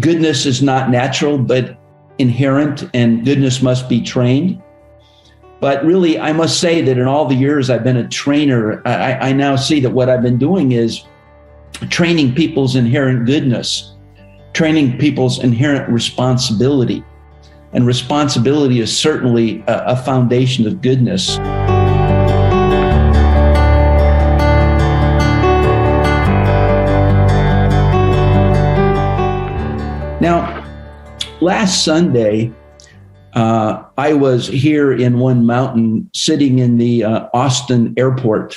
goodness is not natural, but inherent, and goodness must be trained. But really, I must say that in all the years I've been a trainer, I now see that what I've been doing is training people's inherent goodness, training people's inherent responsibility. And responsibility is certainly a foundation of goodness. Now, last Sunday, I was here in one mountain sitting in the Austin airport.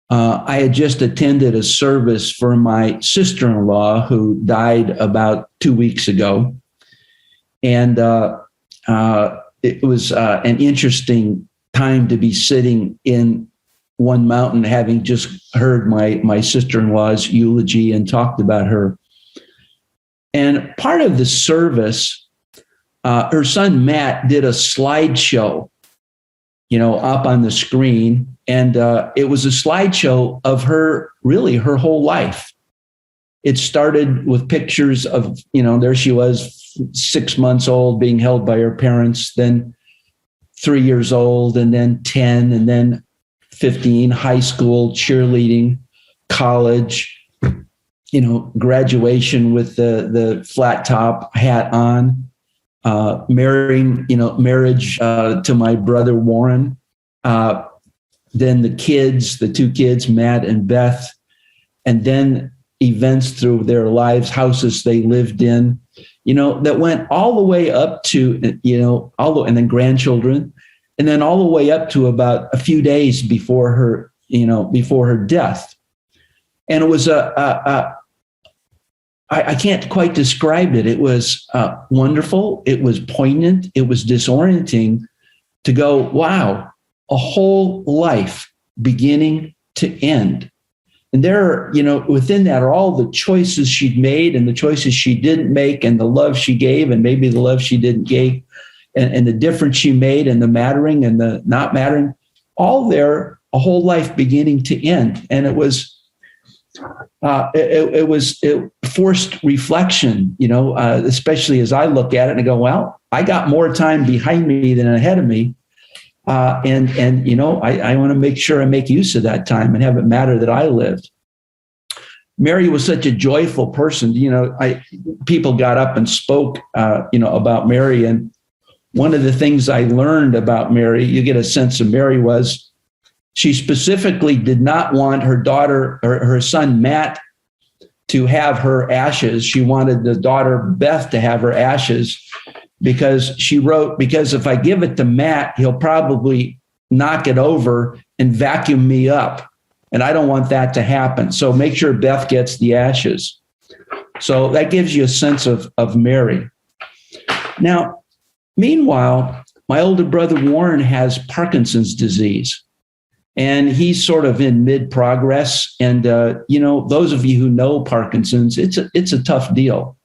I had just attended a service for my sister-in-law who died about 2 weeks ago. And it was an interesting time to be sitting in one mountain, having just heard my sister-in-law's eulogy and talked about her. And part of the service, her son, Matt, did a slideshow, up on the screen. And it was a slideshow of her whole life. It started with pictures of, there she was, 6 months old, being held by her parents, then 3 years old, and then 10, and then 15, high school, cheerleading, college, graduation with the flat top hat on, marriage to my brother Warren, then the two kids, Matt and Beth, and then events through their lives, houses they lived in, that went all the way up to, and then grandchildren, and then all the way up to about a few days before her death. And it was I can't quite describe it. It was wonderful. It was poignant. It was disorienting to go, wow, a whole life beginning to end. And there are, within that are all the choices she'd made and the choices she didn't make and the love she gave and maybe the love she didn't give and the difference she made and the mattering and the not mattering, all there, a whole life beginning to end. And it was, it forced reflection, especially as I look at it and I go, well, I got more time behind me than ahead of me. And I want to make sure I make use of that time and have it matter that I lived. Mary was such a joyful person. People got up and spoke, about Mary. And one of the things I learned about Mary, you get a sense of Mary, was she specifically did not want her daughter or her son, Matt, to have her ashes. She wanted the daughter, Beth, to have her ashes because she wrote, because if I give it to Matt, he'll probably knock it over and vacuum me up. And I don't want that to happen. So make sure Beth gets the ashes. So that gives you a sense of Mary. Now, meanwhile, my older brother Warren has Parkinson's disease. And he's sort of in mid-progress. And, those of you who know Parkinson's, it's a tough deal.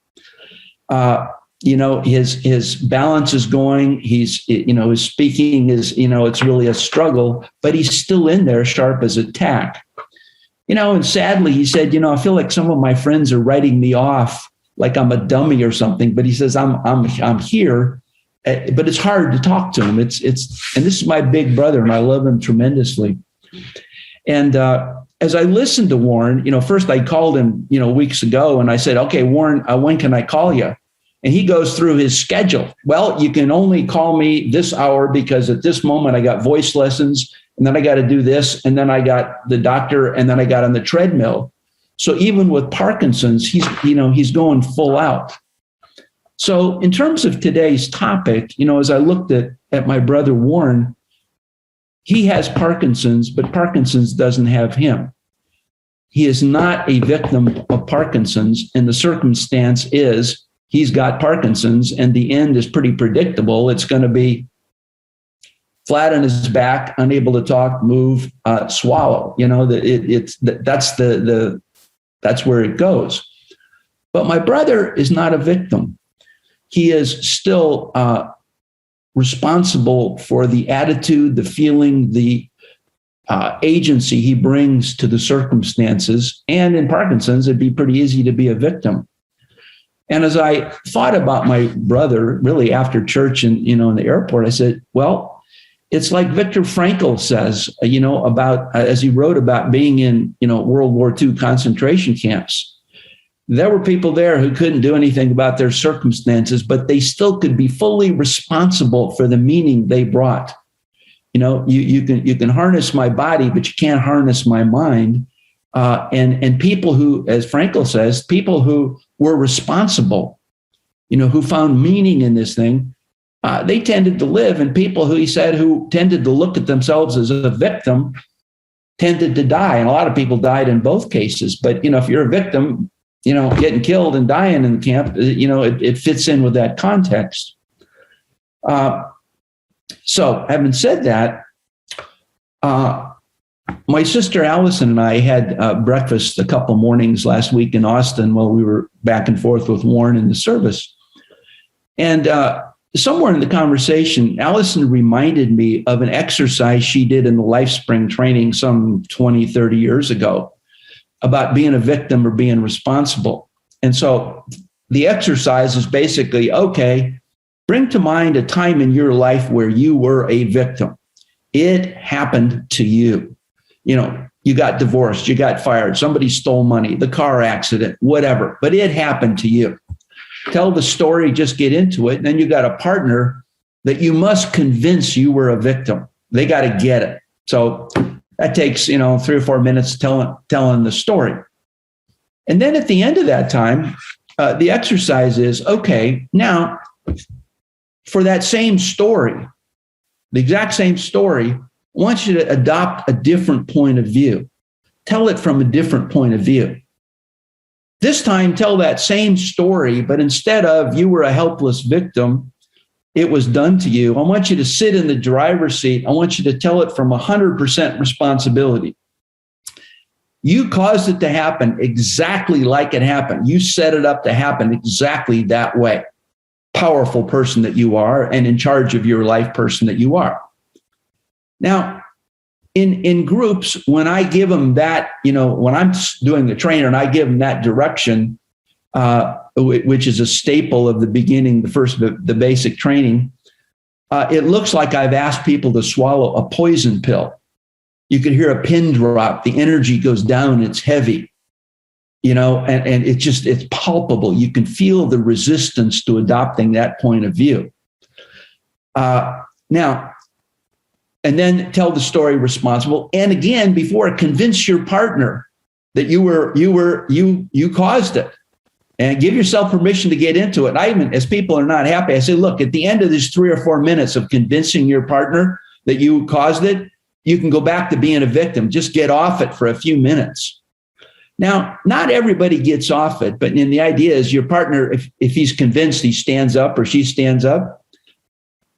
His balance is going. His speaking is, it's really a struggle, but he's still in there sharp as a tack. And sadly, he said, I feel like some of my friends are writing me off like I'm a dummy or something. But he says, I'm here. But it's hard to talk to him. And this is my big brother, and I love him tremendously. And as I listened to Warren, first I called him, weeks ago, and I said, "Okay, Warren, when can I call you?" And he goes through his schedule. Well, you can only call me this hour because at this moment I got voice lessons, and then I got to do this, and then I got the doctor, and then I got on the treadmill. So even with Parkinson's, he's going full out. So in terms of today's topic, as I looked at my brother Warren, he has Parkinson's, but Parkinson's doesn't have him. He is not a victim of Parkinson's, and the circumstance is he's got Parkinson's, and the end is pretty predictable. It's going to be flat on his back, unable to talk, move, swallow. That's where it goes. But my brother is not a victim. He is still responsible for the attitude, the feeling, the agency he brings to the circumstances. And in Parkinson's, it'd be pretty easy to be a victim. And as I thought about my brother, really after church and, in the airport, I said, well, it's like Viktor Frankl says, about, as he wrote about being in, World War II concentration camps. There were people there who couldn't do anything about their circumstances, but they still could be fully responsible for the meaning they brought. You can harness my body, but you can't harness my mind. And people who, as Frankl says, people who were responsible, who found meaning in this thing, they tended to live. And people who, he said, who tended to look at themselves as a victim tended to die. And a lot of people died in both cases. But, if you're a victim, getting killed and dying in the camp, it fits in with that context. So having said that, my sister Allison and I had breakfast a couple mornings last week in Austin while we were back and forth with Warren in the service. And somewhere in the conversation, Allison reminded me of an exercise she did in the LifeSpring training some 20, 30 years ago about being a victim or being responsible. And so the exercise is basically, okay, bring to mind a time in your life where you were a victim. It happened to you. You got divorced, you got fired, somebody stole money, the car accident, whatever, but it happened to you. Tell the story, just get into it. And then you got a partner that you must convince you were a victim. They got to get it. So that takes, 3 or 4 minutes telling the story. And then at the end of that time, the exercise is, okay, now for that same story, the exact same story, I want you to adopt a different point of view. Tell it from a different point of view. This time, tell that same story, but instead of you were a helpless victim, it was done to you. I want you to sit in the driver's seat. I want you to tell it from 100% responsibility. You caused it to happen exactly like it happened. You set it up to happen exactly that way. Powerful person that you are and in charge of your life person that you are. Now, in groups, when I give them that, when I'm doing the trainer and I give them that direction, which is a staple of the beginning, the basic training, it looks like I've asked people to swallow a poison pill. You can hear a pin drop, the energy goes down, it's heavy, and it's palpable. You can feel the resistance to adopting that point of view. Now, and then tell the story responsible. And again, before, convince your partner that you caused it, and give yourself permission to get into it. And I even, as people are not happy, I say, look, at the end of this 3 or 4 minutes of convincing your partner that you caused it, you can go back to being a victim. Just get off it for a few minutes. Now, not everybody gets off it, but the idea is your partner, if he's convinced, he stands up or she stands up.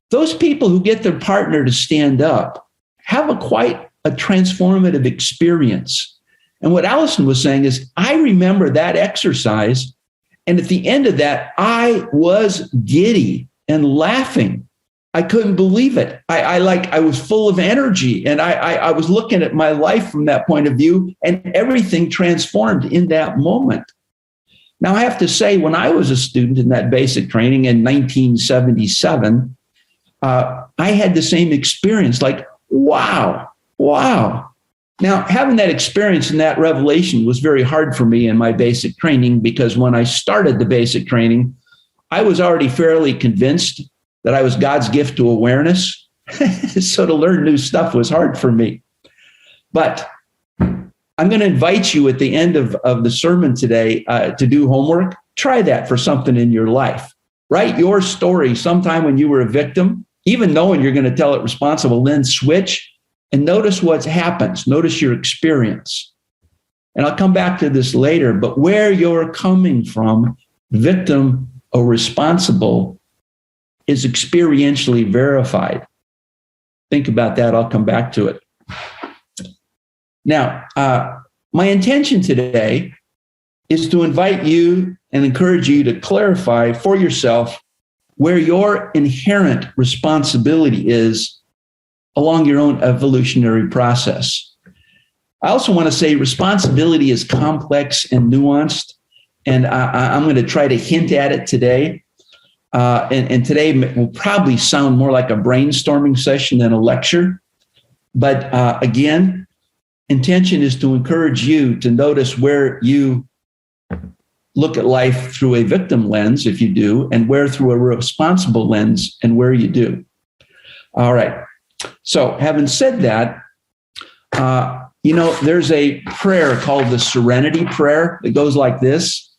Those people who get their partner to stand up have quite a transformative experience. And what Allison was saying is, I remember that exercise. And at the end of that, I was giddy and laughing. I couldn't believe it. I was full of energy, and I was looking at my life from that point of view, and everything transformed in that moment. Now, I have to say, when I was a student in that basic training in 1977, I had the same experience, like, wow. Now, having that experience and that revelation was very hard for me in my basic training, because when I started the basic training, I was already fairly convinced that I was God's gift to awareness. So to learn new stuff was hard for me. But I'm going to invite you at the end of the sermon today to do homework. Try that for something in your life. Write your story sometime when you were a victim, even knowing you're going to tell it responsible, then switch and notice what happens. Notice your experience. And I'll come back to this later, but where you're coming from, victim or responsible, is experientially verified. Think about that. I'll come back to it. Now, my intention today is to invite you and encourage you to clarify for yourself where your inherent responsibility is along your own evolutionary process. I also want to say responsibility is complex and nuanced. And I'm going to try to hint at it today. And today will probably sound more like a brainstorming session than a lecture. But again, intention is to encourage you to notice where you look at life through a victim lens, if you do, and where through a responsible lens and where you do. All right. So having said that, there's a prayer called the Serenity Prayer that goes like this.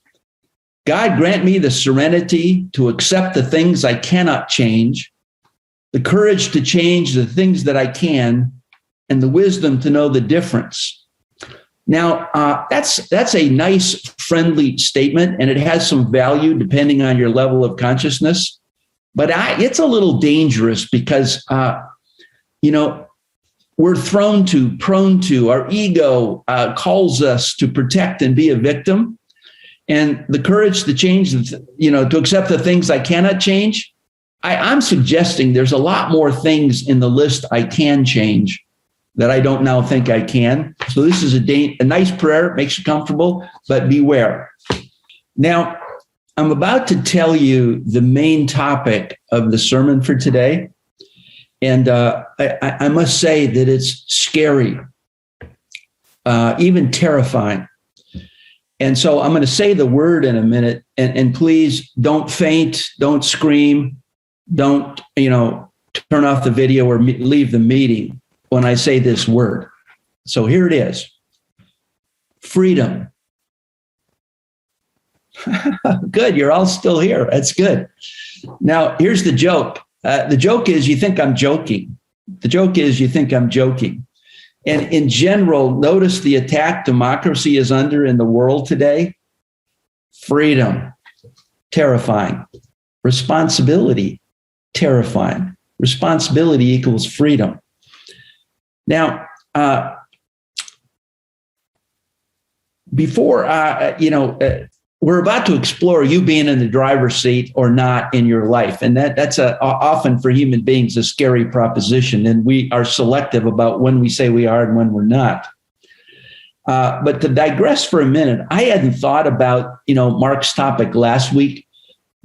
God, grant me the serenity to accept the things I cannot change, the courage to change the things that I can, and the wisdom to know the difference. Now, that's a nice, friendly statement, and it has some value depending on your level of consciousness. But it's a little dangerous because, we're prone to, our ego calls us to protect and be a victim. And the courage to change, to accept the things I cannot change. I'm suggesting there's a lot more things in the list I can change that I don't now think I can. So this is a nice prayer, makes you comfortable, but beware. Now, I'm about to tell you the main topic of the sermon for today. And I must say that it's scary, even terrifying. And so I'm going to say the word in a minute, and please don't faint, don't scream, don't, turn off the video or leave the meeting when I say this word. So here it is. Freedom. Good. You're all still here. That's good. Now, here's the joke. The joke is you think I'm joking. The joke is you think I'm joking. And in general, notice the attack democracy is under in the world today. Freedom, terrifying. Responsibility, terrifying. Responsibility equals freedom. Now, before, we're about to explore you being in the driver's seat or not in your life. And that's often for human beings a scary proposition. And we are selective about when we say we are and when we're not. But to digress for a minute, I hadn't thought about, Mark's topic last week.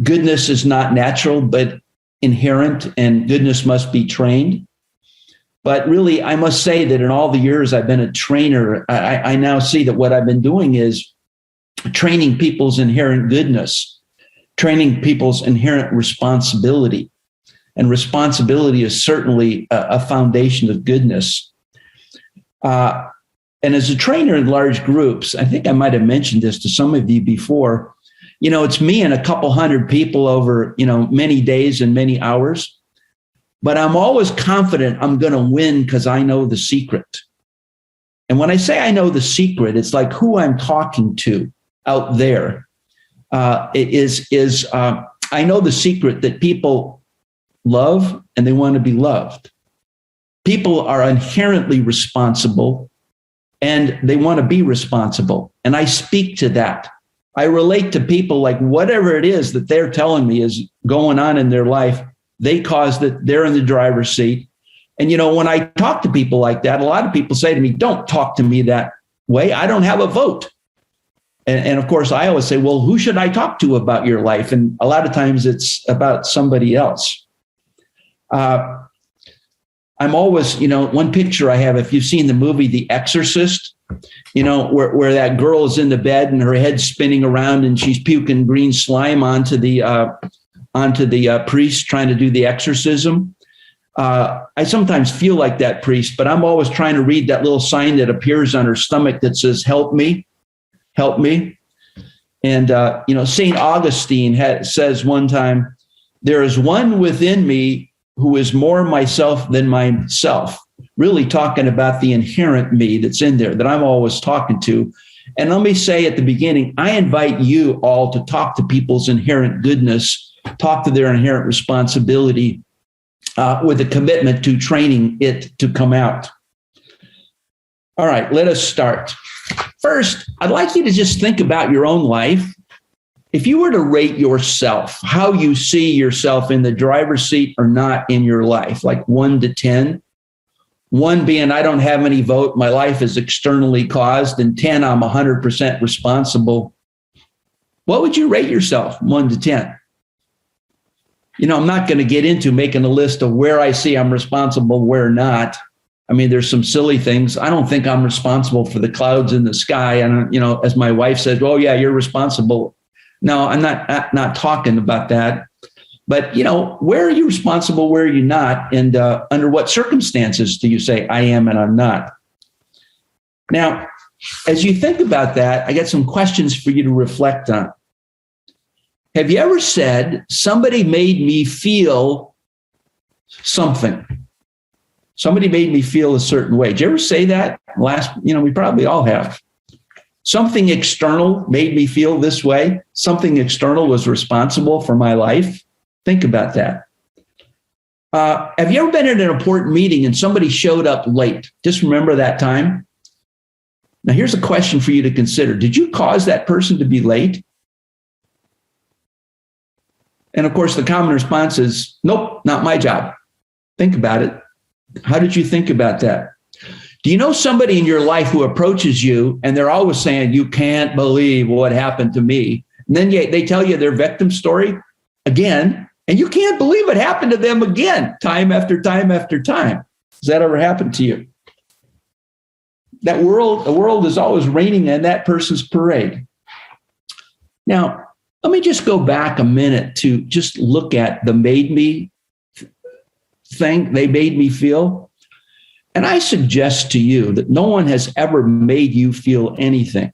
Goodness is not natural, but inherent, and goodness must be trained. But really, I must say that in all the years I've been a trainer, I now see that what I've been doing is training people's inherent goodness, training people's inherent responsibility. And responsibility is certainly a foundation of goodness. And as a trainer in large groups, I think I might have mentioned this to some of you before, it's me and a couple hundred people over, many days and many hours. But I'm always confident I'm going to win because I know the secret. And when I say I know the secret, it's like who I'm talking to out there I know the secret that people love and they want to be loved. People are inherently responsible and they want to be responsible. And I speak to that. I relate to people like whatever it is that they're telling me is going on in their life, they caused it, they're in the driver's seat. And, when I talk to people like that, a lot of people say to me, don't talk to me that way. I don't have a vote. And of course, I always say, well, who should I talk to about your life? And a lot of times it's about somebody else. I'm always, one picture I have, if you've seen the movie The Exorcist, where that girl is in the bed and her head's spinning around and she's puking green slime onto the priest trying to do the exorcism. I sometimes feel like that priest, but I'm always trying to read that little sign that appears on her stomach that says, help me. Help me. And, St. Augustine says one time, there is one within me who is more myself than myself, really talking about the inherent me that's in there that I'm always talking to. And let me say at the beginning, I invite you all to talk to people's inherent goodness, talk to their inherent responsibility with a commitment to training it to come out. All right, let us start. First, I'd like you to just think about your own life. If you were to rate yourself, how you see yourself in the driver's seat or not in your life, like 1 to 10, 1 being I don't have any vote, my life is externally caused, and 10, I'm 100% responsible. what would you rate yourself 1 to 10? I'm not going to get into making a list of where I see I'm responsible, where not. I mean, there's some silly things. I don't think I'm responsible for the clouds in the sky. And, as my wife says, oh, yeah, you're responsible. No, I'm not talking about that. But, where are you responsible? Where are you not? And under what circumstances do you say I am and I'm not? Now, as you think about that, I got some questions for you to reflect on. Have you ever said, somebody made me feel something? Somebody made me feel a certain way. Did you ever say that? We probably all have. Something external made me feel this way. Something external was responsible for my life. Think about that. Have you ever been at an important meeting and somebody showed up late? Just remember that time. Now, here's a question for you to consider. Did you cause that person to be late? And of course, the common response is, nope, not my job. Think about it. How did you think about that? Do you know somebody in your life who approaches you and they're always saying, you can't believe what happened to me? And then they tell you their victim story again, and you can't believe it happened to them again, time after time after time. Does that ever happen to you? The world is always raining in that person's parade. Now, let me just go back a minute to just look at the made me thing they made me feel. And I suggest to you that no one has ever made you feel anything.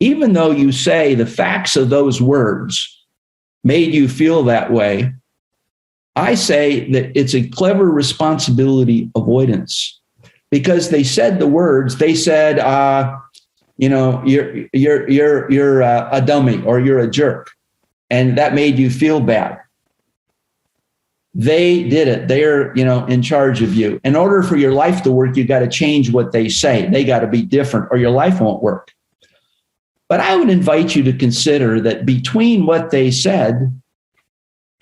Even though you say the facts of those words made you feel that way, I say that it's a clever responsibility avoidance. Because they said the words, they said, you're a dummy or you're a jerk. And that made you feel bad. They did it. They're, in charge of you. In order for your life to work, you got to change what they say. They got to be different or your life won't work. But I would invite you to consider that between what they said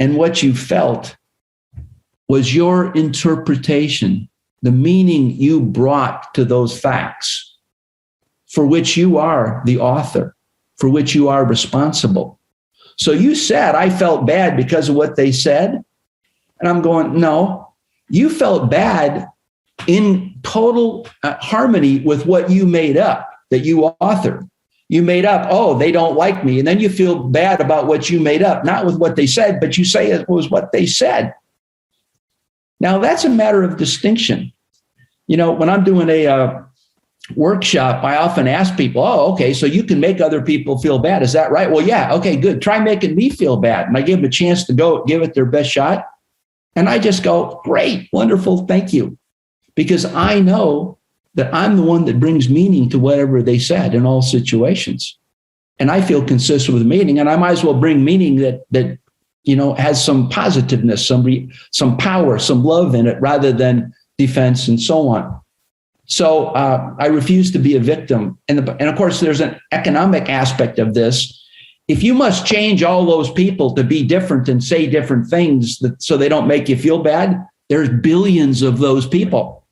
and what you felt was your interpretation, the meaning you brought to those facts, for which you are the author, for which you are responsible. So you said, I felt bad because of what they said. And I'm going, no, you felt bad in total harmony with what you made up, that you authored. You made up, oh, they don't like me. And then you feel bad about what you made up, not with what they said, but you say it was what they said. Now, that's a matter of distinction. When I'm doing a workshop, I often ask people, oh, okay, so you can make other people feel bad. Is that right? Well, yeah. Okay, good. Try making me feel bad. And I give them a chance to go give it their best shot. And I just go, great, wonderful, thank you. Because I know that I'm the one that brings meaning to whatever they said in all situations. And I feel consistent with meaning. And I might as well bring meaning that has some positiveness, some power, some love in it, rather than defense and so on. So I refuse to be a victim. And of course, there's an economic aspect of this. If you must change all those people to be different and say different things so they don't make you feel bad, there's billions of those people.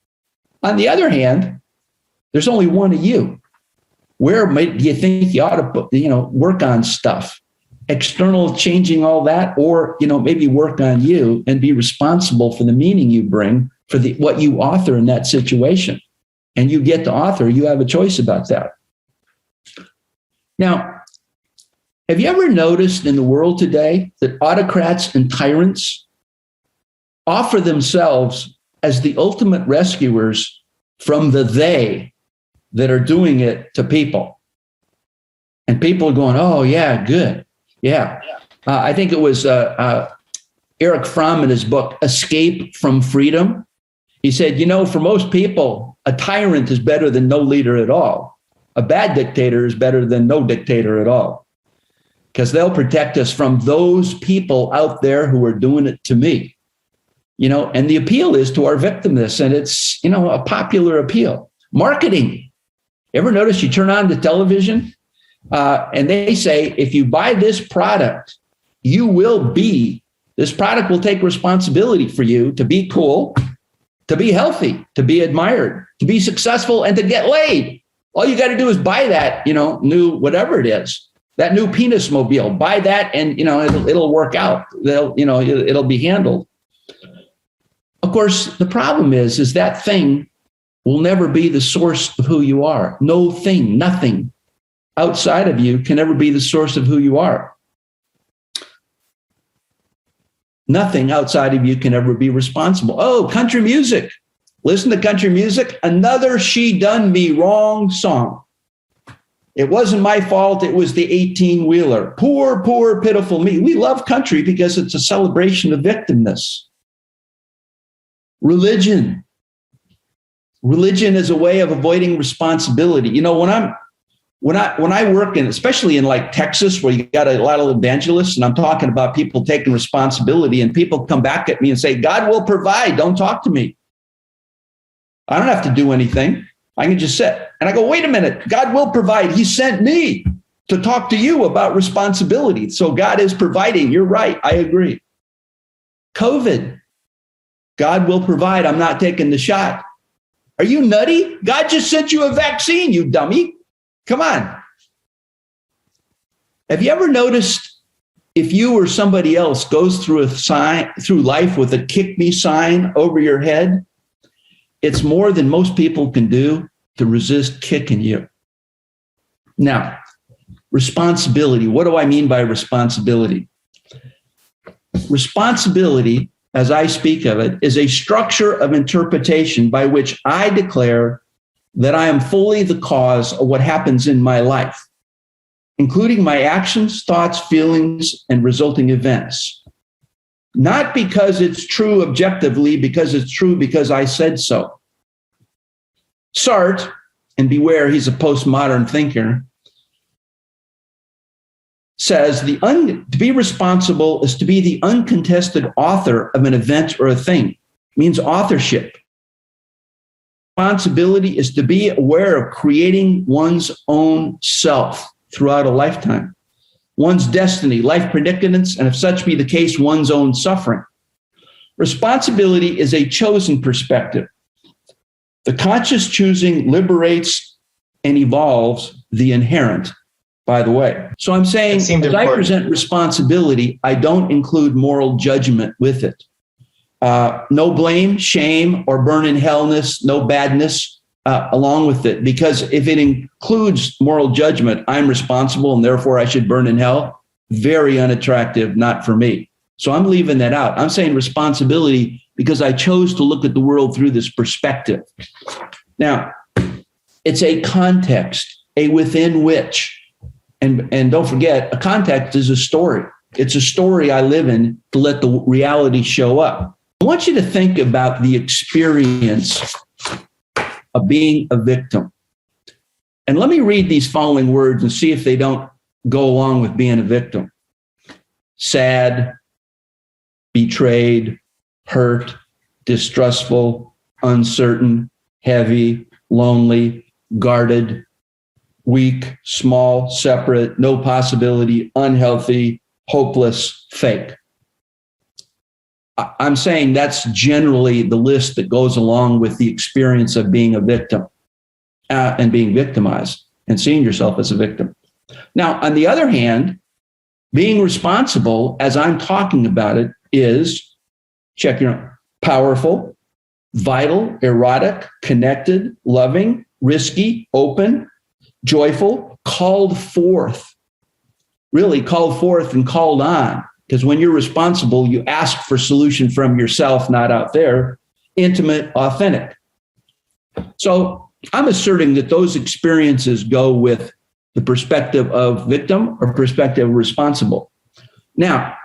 On the other hand, there's only one of you. Where do you think you ought to work on stuff? External changing all that, or maybe work on you and be responsible for the meaning you bring for what you author in that situation. And you get to author, you have a choice about that. Now, have you ever noticed in the world today that autocrats and tyrants offer themselves as the ultimate rescuers from the they that are doing it to people? And people are going, oh, yeah, good. Yeah. I think it was Erich Fromm in his book, Escape from Freedom. He said, for most people, a tyrant is better than no leader at all. A bad dictator is better than no dictator at all. Because they'll protect us from those people out there who are doing it to me. And the appeal is to our victimness, and it's, a popular appeal. Marketing. Ever notice you turn on the television and they say, if you buy this product, this product will take responsibility for you to be cool, to be healthy, to be admired, to be successful, and to get laid. All you got to do is buy that, new whatever it is. that new penis mobile, buy that, and it'll work out. It'll be handled. Of course, the problem is that thing will never be the source of who you are. No thing, nothing outside of you can ever be the source of who you are. Nothing outside of you can ever be responsible. Oh, country music. Listen to country music. Another She Done Me Wrong song. It wasn't my fault. It was the 18-wheeler. Poor, poor, pitiful me. We love country because it's a celebration of victimness. Religion. Religion is a way of avoiding responsibility. When I work in, especially in like Texas, where you got a lot of evangelists, and I'm talking about people taking responsibility, and people come back at me and say, God will provide. Don't talk to me. I don't have to do anything. I can just sit. And I go, wait a minute. God will provide. He sent me to talk to you about responsibility. So God is providing. You're right. I agree. COVID. God will provide. I'm not taking the shot. Are you nutty? God just sent you a vaccine, you dummy. Come on. Have you ever noticed if you or somebody else goes through life with a kick me sign over your head, it's more than most people can do to resist kicking you. Now, responsibility. What do I mean by responsibility? Responsibility, as I speak of it, is a structure of interpretation by which I declare that I am fully the cause of what happens in my life, including my actions, thoughts, feelings, and resulting events. Not because it's true objectively, because it's true because I said so. Sartre, and beware, he's a postmodern thinker, says to be responsible is to be the uncontested author of an event or a thing. It means authorship. Responsibility is to be aware of creating one's own self throughout a lifetime, one's destiny, life predicaments, and if such be the case, one's own suffering. Responsibility is a chosen perspective. The conscious choosing liberates and evolves the inherent, by the way. So I'm saying, as I present responsibility, I don't include moral judgment with it. No blame, shame, or burn in hellness, no badness along with it. Because if it includes moral judgment, I'm responsible and therefore I should burn in hell. Very unattractive, not for me. So I'm leaving that out. I'm saying responsibility because I chose to look at the world through this perspective. Now, it's a context, a within which, and don't forget, a context is a story. It's a story I live in to let the reality show up. I want you to think about the experience of being a victim. And let me read these following words and see if they don't go along with being a victim. Sad, betrayed, hurt, distrustful, uncertain, heavy, lonely, guarded, weak, small, separate, no possibility, unhealthy, hopeless, fake. I'm saying that's generally the list that goes along with the experience of being a victim and being victimized and seeing yourself as a victim. Now, on the other hand, being responsible, as I'm talking about it, is, check your powerful, vital, erotic, connected, loving, risky, open, joyful, called forth, really called forth and called on. Because when you're responsible, you ask for solution from yourself, not out there, intimate, authentic. So I'm asserting that those experiences go with the perspective of victim or perspective of responsible. Now,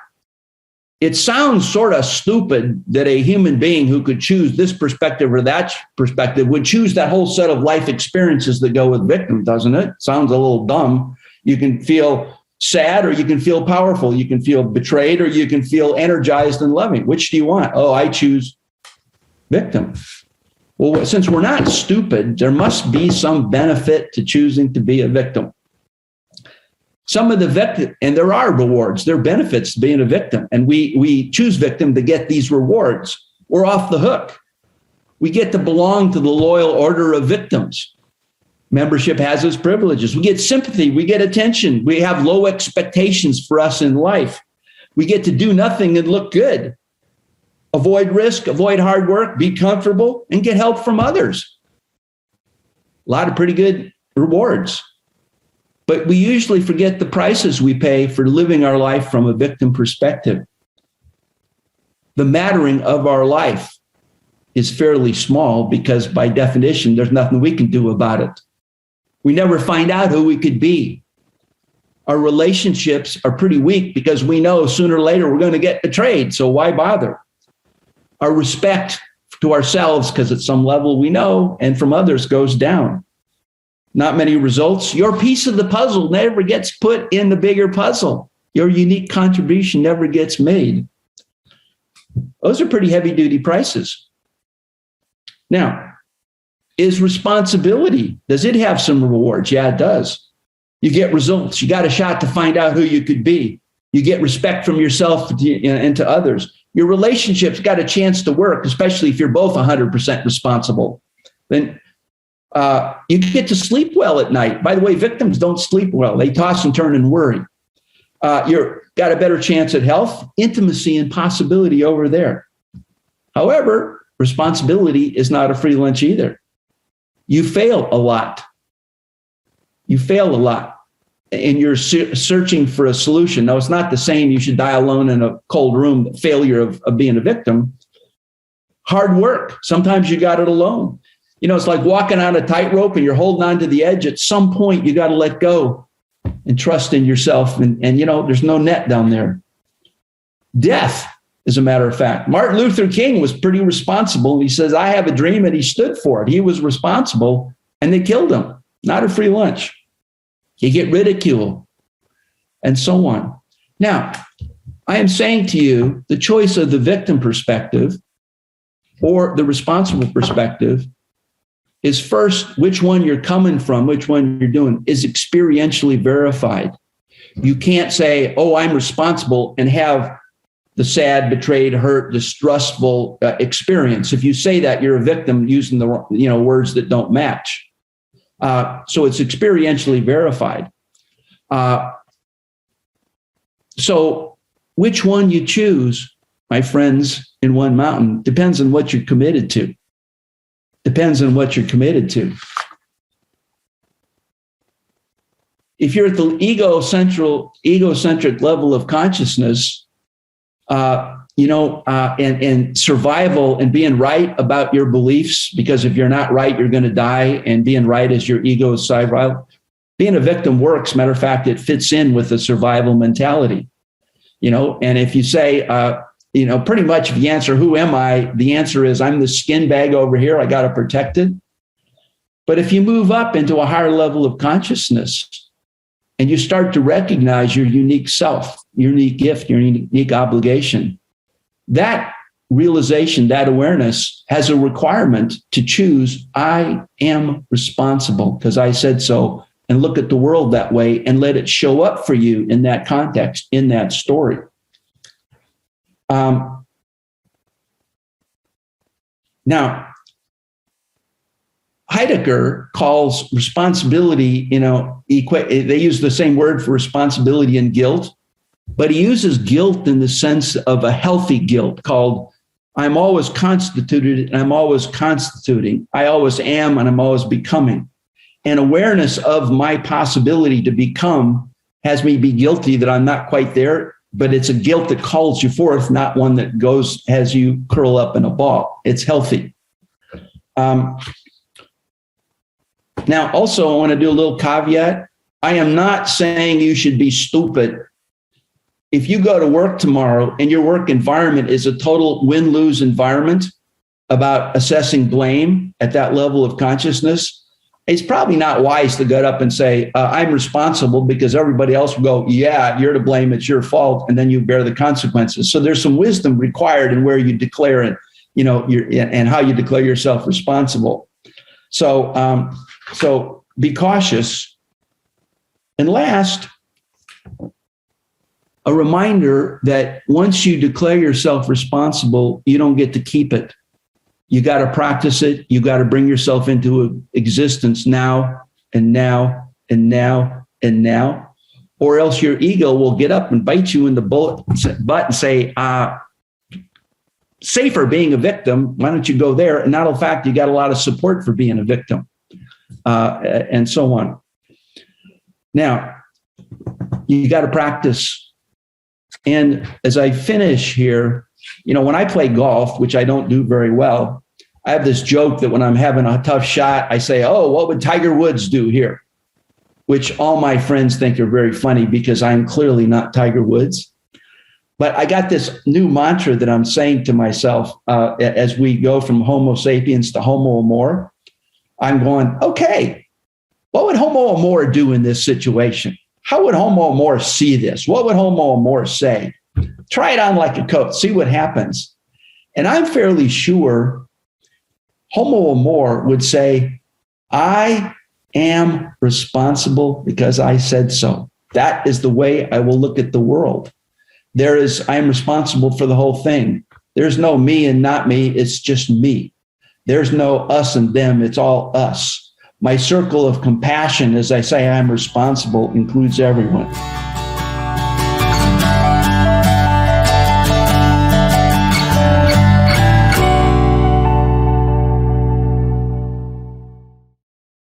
it sounds sort of stupid that a human being who could choose this perspective or that perspective would choose that whole set of life experiences that go with victim, doesn't it? Sounds a little dumb. You can feel sad or you can feel powerful. You can feel betrayed or you can feel energized and loving. Which do you want? Oh, I choose victim. Well, since we're not stupid, there must be some benefit to choosing to be a victim. Some of the victim, and there are rewards, there are benefits to being a victim. And we choose victim to get these rewards. We're off the hook. We get to belong to the loyal order of victims. Membership has its privileges. We get sympathy, we get attention, we have low expectations for us in life. We get to do nothing and look good. Avoid risk, avoid hard work, be comfortable, and get help from others. A lot of pretty good rewards. But we usually forget the prices we pay for living our life from a victim perspective. The mattering of our life is fairly small because by definition, there's nothing we can do about it. We never find out who we could be. Our relationships are pretty weak because we know sooner or later we're going to get betrayed. So why bother? Our respect to ourselves, because at some level we know, and from others goes down. Not many results. Your piece of the puzzle never gets put in the bigger puzzle. Your unique contribution never gets made. Those are pretty heavy-duty prices. Now, is responsibility, does it have some rewards? Yeah, it does. You get results. You got a shot to find out who you could be. You get respect from yourself and to others. Your relationships got a chance to work, especially if you're both 100% responsible. Then you get to sleep well at night. By the way, victims don't sleep well. They toss and turn and worry. You've got a better chance at health, intimacy, and possibility over there. However, responsibility is not a free lunch either. You fail a lot. You fail a lot. And you're searching for a solution. Now, it's not the same. You should die alone in a cold room, failure of being a victim. Hard work. Sometimes you got it alone. You know, it's like walking on a tightrope and you're holding on to the edge. At some point, you got to let go and trust in yourself. And, you know, there's no net down there. Death, as a matter of fact. Martin Luther King was pretty responsible. He says, I have a dream, and he stood for it. He was responsible, and they killed him. Not a free lunch. You get ridiculed, and so on. Now, I am saying to you, the choice of the victim perspective or the responsible perspective is first, which one you're coming from, which one you're doing, is experientially verified. You can't say, oh, I'm responsible, and have the sad, betrayed, hurt, distrustful experience. If you say that, you're a victim using the words that don't match. So it's experientially verified. So which one you choose, my friends, in one mountain, depends on what you're committed to. Depends on what you're committed to. If you're at the egocentric level of consciousness, and survival and being right about your beliefs, because if you're not right, you're going to die, and being right is your ego's survival. Being a victim works. Matter of fact, it fits in with the survival mentality, and if you say, pretty much if you answer, who am I? The answer is, I'm the skin bag over here. I got to protect it. But if you move up into a higher level of consciousness and you start to recognize your unique self, your unique gift, your unique obligation, that realization, that awareness has a requirement to choose, I am responsible because I said so, and look at the world that way and let it show up for you in that context, in that story. Now, Heidegger calls responsibility, they use the same word for responsibility and guilt, but he uses guilt in the sense of a healthy guilt called, I'm always constituted and I'm always constituting. I always am and I'm always becoming. And awareness of my possibility to become has me be guilty that I'm not quite there, but it's a guilt that calls you forth, not one that has you curl up in a ball. It's healthy. Now, also, I want to do a little caveat. I am not saying you should be stupid. If you go to work tomorrow and your work environment is a total win-lose environment about assessing blame at that level of consciousness, it's probably not wise to get up and say, I'm responsible, because everybody else will go, yeah, you're to blame, it's your fault, and then you bear the consequences. So there's some wisdom required in where you declare it, and how you declare yourself responsible. So be cautious. And last, a reminder that once you declare yourself responsible, you don't get to keep it. You got to practice it. You got to bring yourself into existence now and now and now and now. Or else your ego will get up and bite you in the butt and say, safer being a victim, why don't you go there? And not in fact, you got a lot of support for being a victim, and so on. Now, you got to practice. And as I finish here, when I play golf, which I don't do very well, I have this joke that when I'm having a tough shot, I say, oh, what would Tiger Woods do here? Which all my friends think are very funny because I'm clearly not Tiger Woods. But I got this new mantra that I'm saying to myself as we go from Homo sapiens to Homo amor. I'm going, okay, what would Homo amor do in this situation? How would Homo amor see this? What would Homo amor say? Try it on like a coat, see what happens. And I'm fairly sure Homo amor would say, I am responsible because I said so. That is the way I will look at the world. I'm responsible for the whole thing. There's no me and not me. It's just me. There's no us and them. It's all us. My circle of compassion, as I say, I'm responsible, includes everyone.